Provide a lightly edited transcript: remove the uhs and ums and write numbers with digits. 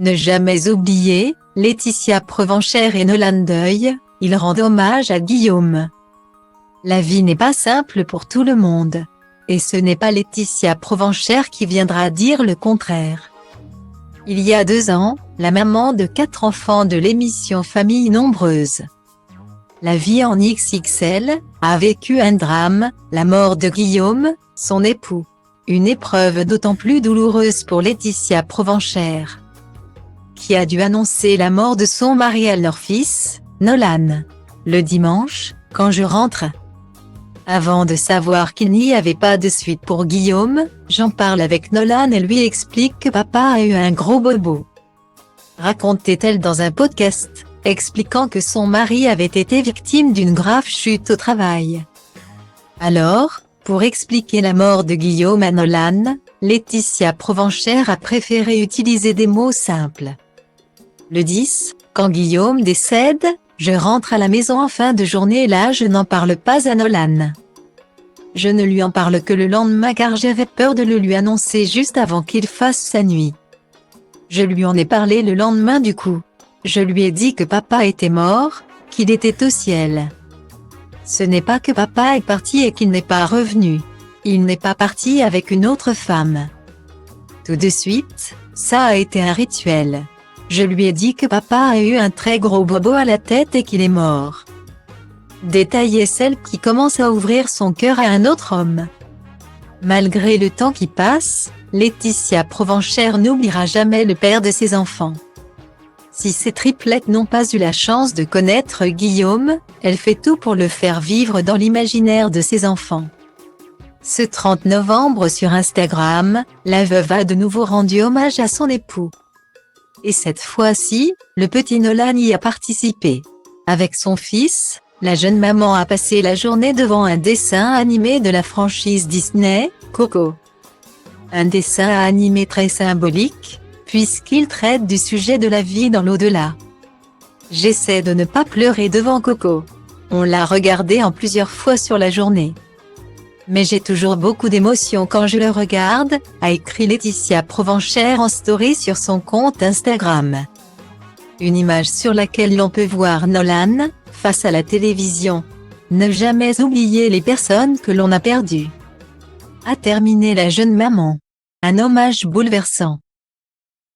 Ne jamais oublier, Laetitia Provenchère et Nolan Deuil, ils rendent hommage à Guillaume. La vie n'est pas simple pour tout le monde. Et ce n'est pas Laetitia Provenchère qui viendra dire le contraire. Il y a 2 ans, la maman de 4 enfants de l'émission Famille Nombreuse, La vie en XXL, a vécu un drame, la mort de Guillaume, son époux. Une épreuve d'autant plus douloureuse pour Laetitia Provenchère, qui a dû annoncer la mort de son mari à leur fils, Nolan, le dimanche, quand je rentre. Avant de savoir qu'il n'y avait pas de suite pour Guillaume, j'en parle avec Nolan et lui explique que papa a eu un gros bobo. Racontait-elle dans un podcast, expliquant que son mari avait été victime d'une grave chute au travail. Alors, pour expliquer la mort de Guillaume à Nolan, Laetitia Provenchère a préféré utiliser des mots simples. Le 10, quand Guillaume décède, je rentre à la maison en fin de journée et là je n'en parle pas à Nolan. Je ne lui en parle que le lendemain car j'avais peur de le lui annoncer juste avant qu'il fasse sa nuit. Je lui en ai parlé le lendemain du coup. Je lui ai dit que papa était mort, qu'il était au ciel. Ce n'est pas que papa est parti et qu'il n'est pas revenu. Il n'est pas parti avec une autre femme. Tout de suite, ça a été un rituel. Je lui ai dit que papa a eu un très gros bobo à la tête et qu'il est mort. Détaillait celle qui commence à ouvrir son cœur à un autre homme. Malgré le temps qui passe, Laetitia Provenchère n'oubliera jamais le père de ses enfants. Si ces triplettes n'ont pas eu la chance de connaître Guillaume, elle fait tout pour le faire vivre dans l'imaginaire de ses enfants. Ce 30 novembre sur Instagram, la veuve a de nouveau rendu hommage à son époux. Et cette fois-ci, le petit Nolan y a participé. Avec son fils, la jeune maman a passé la journée devant un dessin animé de la franchise Disney, Coco. Un dessin animé très symbolique, puisqu'il traite du sujet de la vie dans l'au-delà. J'essaie de ne pas pleurer devant Coco. On l'a regardé en plusieurs fois sur la journée. Mais j'ai toujours beaucoup d'émotions quand je le regarde, a écrit Laetitia Provenchère en story sur son compte Instagram. Une image sur laquelle l'on peut voir Nolan, face à la télévision. Ne jamais oublier les personnes que l'on a perdues. A terminé la jeune maman. Un hommage bouleversant.